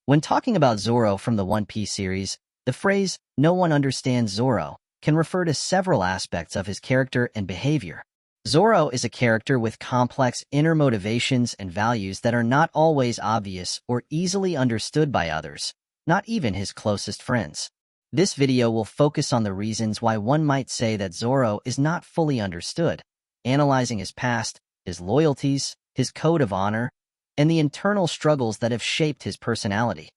When talking about Zoro from the One Piece series, the phrase, "no one understands Zoro," can refer to several aspects of his character and behavior. Zoro is a character with complex inner motivations and values that are not always obvious or easily understood by others, not even his closest friends. This video will focus on the reasons why one might say that Zoro is not fully understood, analyzing his past, his loyalties, his code of honor, and the internal struggles that have shaped his personality.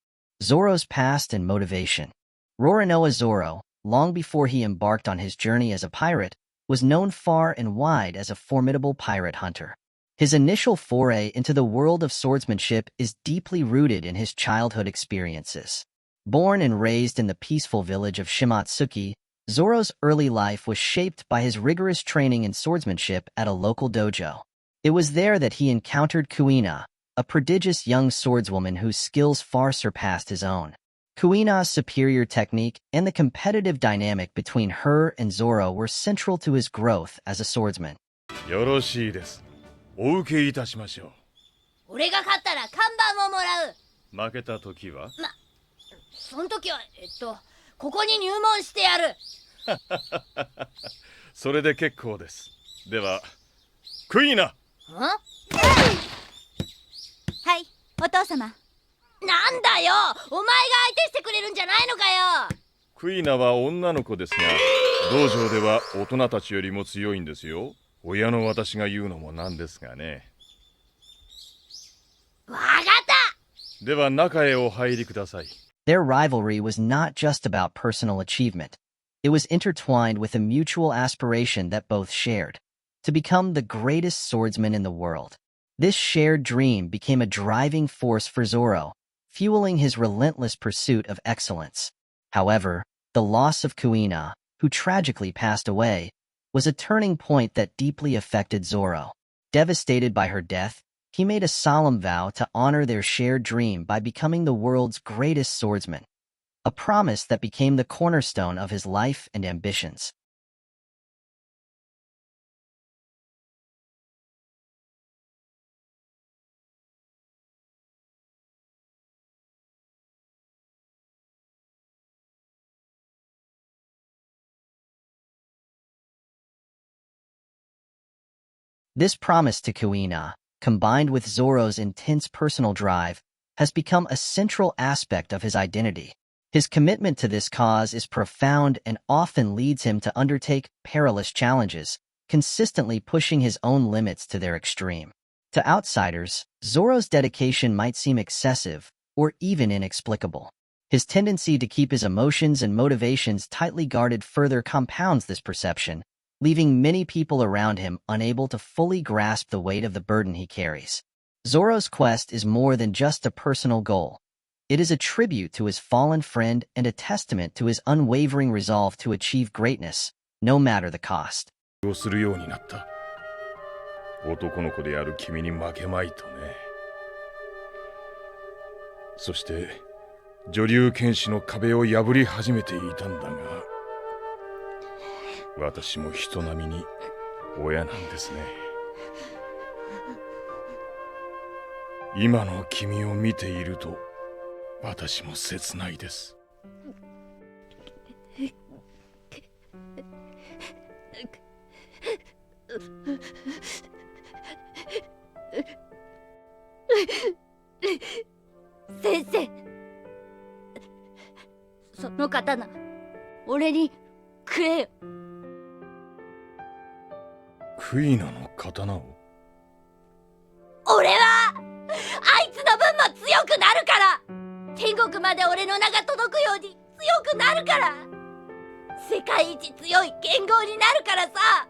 Zoro's past and motivation. Roronoa Zoro, long before he embarked on his journey as a pirate, was known far and wide as a formidable pirate hunter. His initial foray into the world of swordsmanship is deeply rooted in his childhood experiences. Born and raised in the peaceful village of Shimatsuki, Zoro's early life was shaped by his rigorous training in swordsmanship at a local dojo. It was there that he encountered Kuina, a prodigious young swordswoman whose skills far surpassed his own. Kuina's superior technique and the competitive dynamic between her and Zoro were central to his growth as a swordsman. よろしいです。お受けいたしましょう。俺が勝ったら看板をもらう。負けた時は？その時はここに入門してやる。それで結構です。では、クイーナ。はい、お父様。なんだよ、お前が相手してくれるんじゃないのかよ。クイーナは女の子ですが、道場では大人たちよりも強いんですよ。親の私が言うのもなんですがね。わかった。では中へお入りください。Their rivalry was not just about personal achievement. It was intertwined with a mutual aspiration that both shared, to become the greatest swordsman in the world. This shared dream became a driving force for Zoro, fueling his relentless pursuit of excellence. However, the loss of Kuina, who tragically passed away, was a turning point that deeply affected Zoro. Devastated by her death, he made a solemn vow to honor their shared dream by becoming the world's greatest swordsman, a promise that became the cornerstone of his life and ambitions. This promise to Kuina, combined with Zoro's intense personal drive, has become a central aspect of his identity. His commitment to this cause is profound and often leads him to undertake perilous challenges, consistently pushing his own limits to their extreme. To outsiders, Zoro's dedication might seem excessive or even inexplicable. His tendency to keep his emotions and motivations tightly guarded further compounds this perception, leaving many people around him unable to fully grasp the weight of the burden he carries. Zoro's quest is more than just a personal goal. It is a tribute to his fallen friend and a testament to his unwavering resolve to achieve greatness, no matter the cost. するようになった。男の子である君に負けまいとね。そして、女流剣士の壁を破り始めていたんだが、私も人並みに親なんですね。今の君を見ていると私も切ないです。先生、その刀俺にくれよ。クイーナの刀を？俺はあいつの分も強くなるから。天国まで俺の名が届くように強くなるから。世界一強い剣豪になるからさ。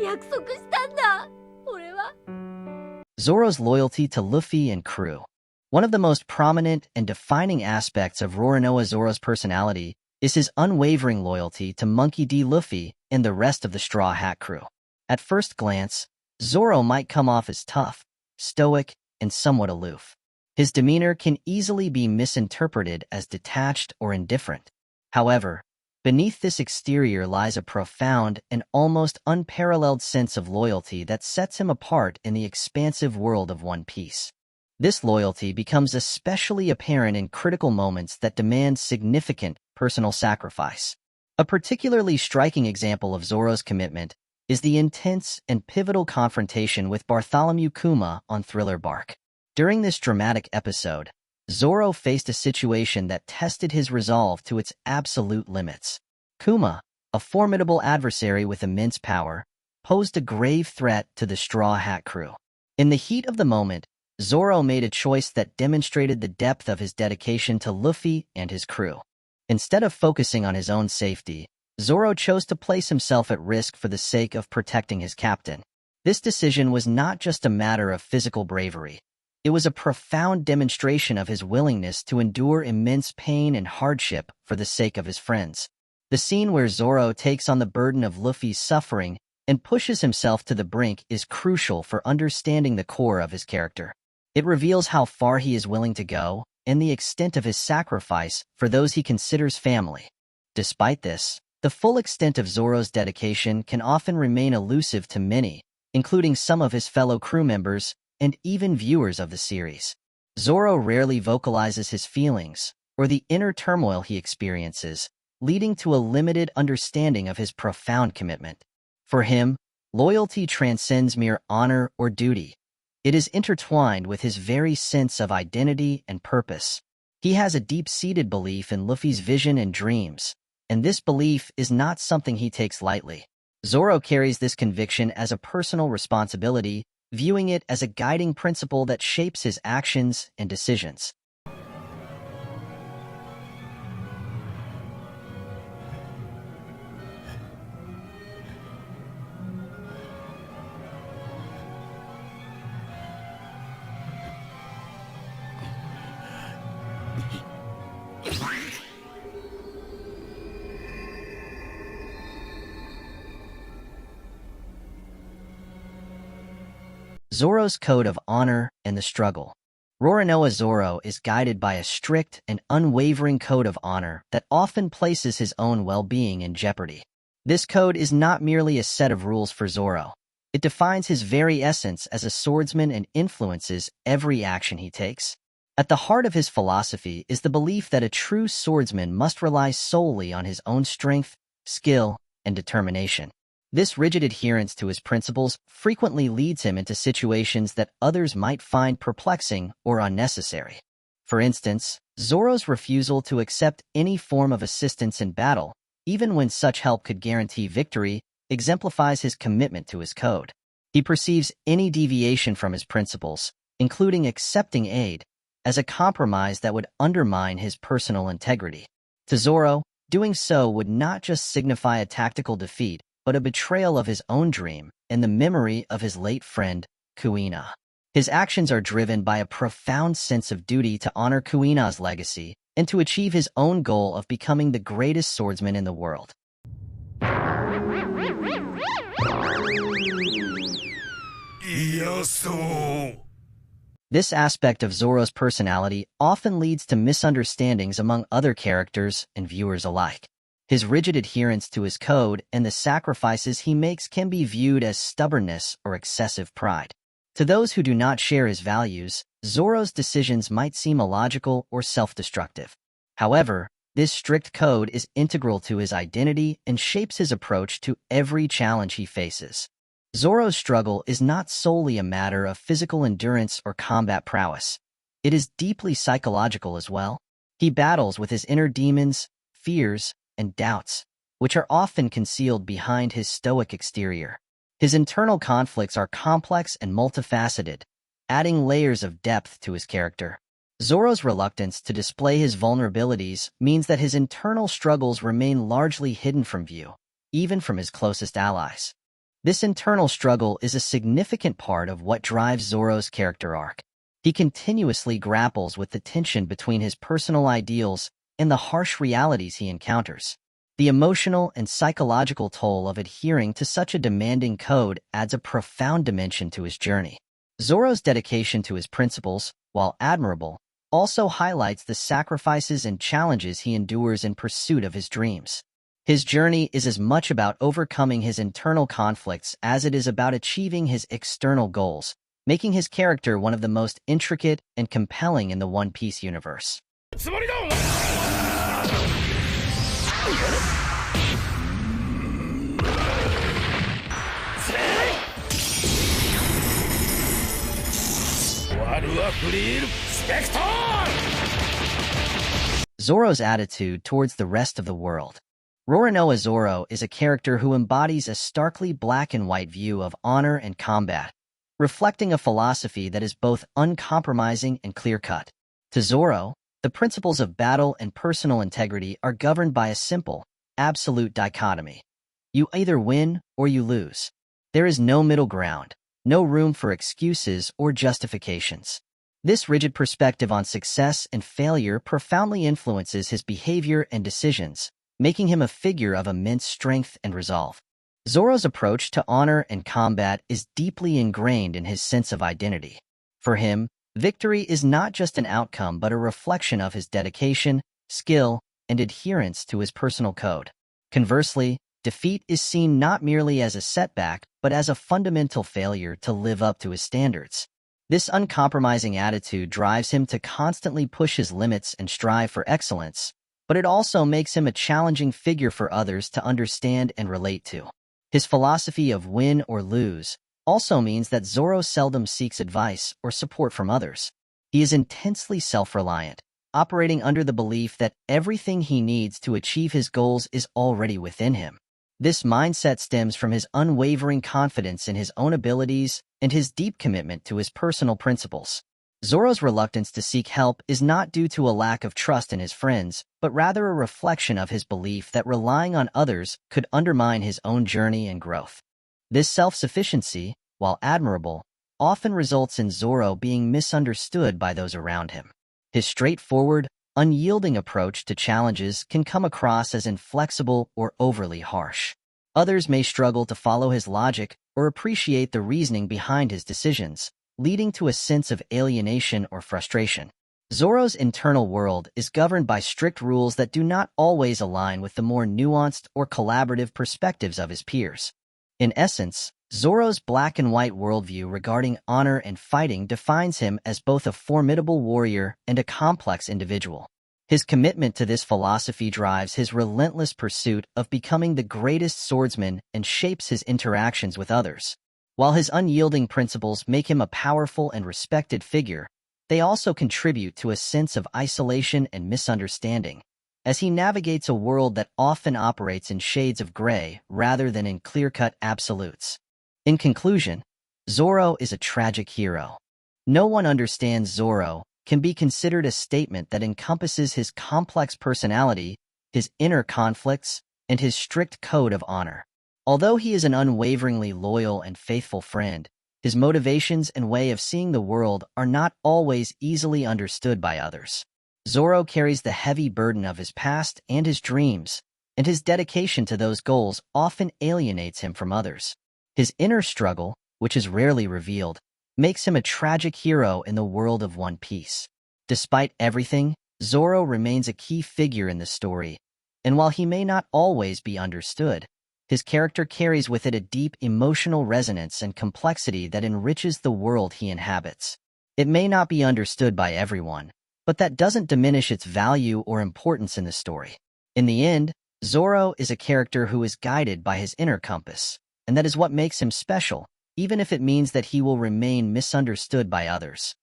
約束したんだ、俺は。Zoro's loyalty to Luffy and crew. One of the most prominent and defining aspects of Roronoa Zoro's personality is his unwavering loyalty to Monkey D. Luffy and the rest of the Straw Hat crew. At first glance, Zoro might come off as tough, stoic, and somewhat aloof. His demeanor can easily be misinterpreted as detached or indifferent. However, beneath this exterior lies a profound and almost unparalleled sense of loyalty that sets him apart in the expansive world of One Piece. This loyalty becomes especially apparent in critical moments that demand significant personal sacrifice. A particularly striking example of Zoro's commitment is the intense and pivotal confrontation with Bartholomew Kuma on Thriller Bark. During this dramatic episode, Zoro faced a situation that tested his resolve to its absolute limits. Kuma, a formidable adversary with immense power, posed a grave threat to the Straw Hat crew. In the heat of the moment, Zoro made a choice that demonstrated the depth of his dedication to Luffy and his crew. Instead of focusing on his own safety, Zoro chose to place himself at risk for the sake of protecting his captain. This decision was not just a matter of physical bravery. It was a profound demonstration of his willingness to endure immense pain and hardship for the sake of his friends. The scene where Zoro takes on the burden of Luffy's suffering and pushes himself to the brink is crucial for understanding the core of his character. It reveals how far he is willing to go and the extent of his sacrifice for those he considers family. Despite this, the full extent of Zoro's dedication can often remain elusive to many, including some of his fellow crew members and even viewers of the series. Zoro rarely vocalizes his feelings or the inner turmoil he experiences, leading to a limited understanding of his profound commitment. For him, loyalty transcends mere honor or duty. It is intertwined with his very sense of identity and purpose. He has a deep-seated belief in Luffy's vision and dreams, and this belief is not something he takes lightly. Zoro carries this conviction as a personal responsibility, viewing it as a guiding principle that shapes his actions and decisions. Zoro's Code of Honor and the Struggle. Roronoa Zoro is guided by a strict and unwavering code of honor that often places his own well-being in jeopardy. This code is not merely a set of rules for Zoro. It defines his very essence as a swordsman and influences every action he takes. At the heart of his philosophy is the belief that a true swordsman must rely solely on his own strength, skill, and determination. This rigid adherence to his principles frequently leads him into situations that others might find perplexing or unnecessary. For instance, Zoro's refusal to accept any form of assistance in battle, even when such help could guarantee victory, exemplifies his commitment to his code. He perceives any deviation from his principles, including accepting aid, as a compromise that would undermine his personal integrity. To Zoro, doing so would not just signify a tactical defeat, but a betrayal of his own dream and the memory of his late friend, Kuina. His actions are driven by a profound sense of duty to honor Kuina's legacy and to achieve his own goal of becoming the greatest swordsman in the world. This aspect of Zoro's personality often leads to misunderstandings among other characters and viewers alike. His rigid adherence to his code and the sacrifices he makes can be viewed as stubbornness or excessive pride. To those who do not share his values, Zoro's decisions might seem illogical or self-destructive. However, this strict code is integral to his identity and shapes his approach to every challenge he faces. Zoro's struggle is not solely a matter of physical endurance or combat prowess. It is deeply psychological as well. He battles with his inner demons, fears, and doubts, which are often concealed behind his stoic exterior. His internal conflicts are complex and multifaceted, adding layers of depth to his character. Zoro's reluctance to display his vulnerabilities means that his internal struggles remain largely hidden from view, even from his closest allies. This internal struggle is a significant part of what drives Zoro's character arc. He continuously grapples with the tension between his personal ideals and the harsh realities he encounters. The emotional and psychological toll of adhering to such a demanding code adds a profound dimension to his journey. Zoro's dedication to his principles, while admirable, also highlights the sacrifices and challenges he endures in pursuit of his dreams. His journey is as much about overcoming his internal conflicts as it is about achieving his external goals, making his character one of the most intricate and compelling in the One Piece universe. つもりだ Zoro's attitude towards the rest of the world. Roronoa Zoro is a character who embodies a starkly black and white view of honor and combat, reflecting a philosophy that is both uncompromising and clear-cut. To Zoro, the principles of battle and personal integrity are governed by a simple, absolute dichotomy. You either win or you lose. There is no middle ground, no room for excuses or justifications. This rigid perspective on success and failure profoundly influences his behavior and decisions, making him a figure of immense strength and resolve. Zoro's approach to honor and combat is deeply ingrained in his sense of identity. For him, victory is not just an outcome but a reflection of his dedication, skill, and adherence to his personal code. Conversely, defeat is seen not merely as a setback but as a fundamental failure to live up to his standards. This uncompromising attitude drives him to constantly push his limits and strive for excellence, but it also makes him a challenging figure for others to understand and relate to. His philosophy of win or lose also means that Zoro seldom seeks advice or support from others. He is intensely self-reliant, operating under the belief that everything he needs to achieve his goals is already within him. This mindset stems from his unwavering confidence in his own abilities and his deep commitment to his personal principles. Zoro's reluctance to seek help is not due to a lack of trust in his friends, but rather a reflection of his belief that relying on others could undermine his own journey and growth. This self-sufficiency, while admirable, often results in Zoro being misunderstood by those around him. His straightforward, unyielding approach to challenges can come across as inflexible or overly harsh. Others may struggle to follow his logic or appreciate the reasoning behind his decisions, leading to a sense of alienation or frustration. Zoro's internal world is governed by strict rules that do not always align with the more nuanced or collaborative perspectives of his peers. In essence, Zoro's black and white worldview regarding honor and fighting defines him as both a formidable warrior and a complex individual. His commitment to this philosophy drives his relentless pursuit of becoming the greatest swordsman and shapes his interactions with others. While his unyielding principles make him a powerful and respected figure, they also contribute to a sense of isolation and misunderstanding, as he navigates a world that often operates in shades of gray rather than in clear-cut absolutes. In conclusion, Zoro is a tragic hero. No One Understands Zoro can be considered a statement that encompasses his complex personality, his inner conflicts, and his strict code of honor. Although he is an unwaveringly loyal and faithful friend, his motivations and way of seeing the world are not always easily understood by others. Zoro carries the heavy burden of his past and his dreams, and his dedication to those goals often alienates him from others. His inner struggle, which is rarely revealed, makes him a tragic hero in the world of One Piece. Despite everything, Zoro remains a key figure in the story, and while he may not always be understood, his character carries with it a deep emotional resonance and complexity that enriches the world he inhabits. It may not be understood by everyone, but that doesn't diminish its value or importance in the story. In the end, Zoro is a character who is guided by his inner compass, and that is what makes him special, even if it means that he will remain misunderstood by others.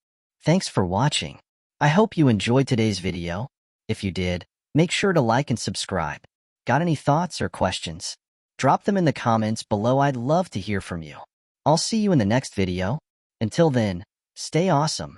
Thanks for watching. I hope you enjoyed today's video. If you did, make sure to like and subscribe. Got any thoughts or questions? Drop them in the comments below. I'd love to hear from you. I'll see you in the next video. Until then, stay awesome.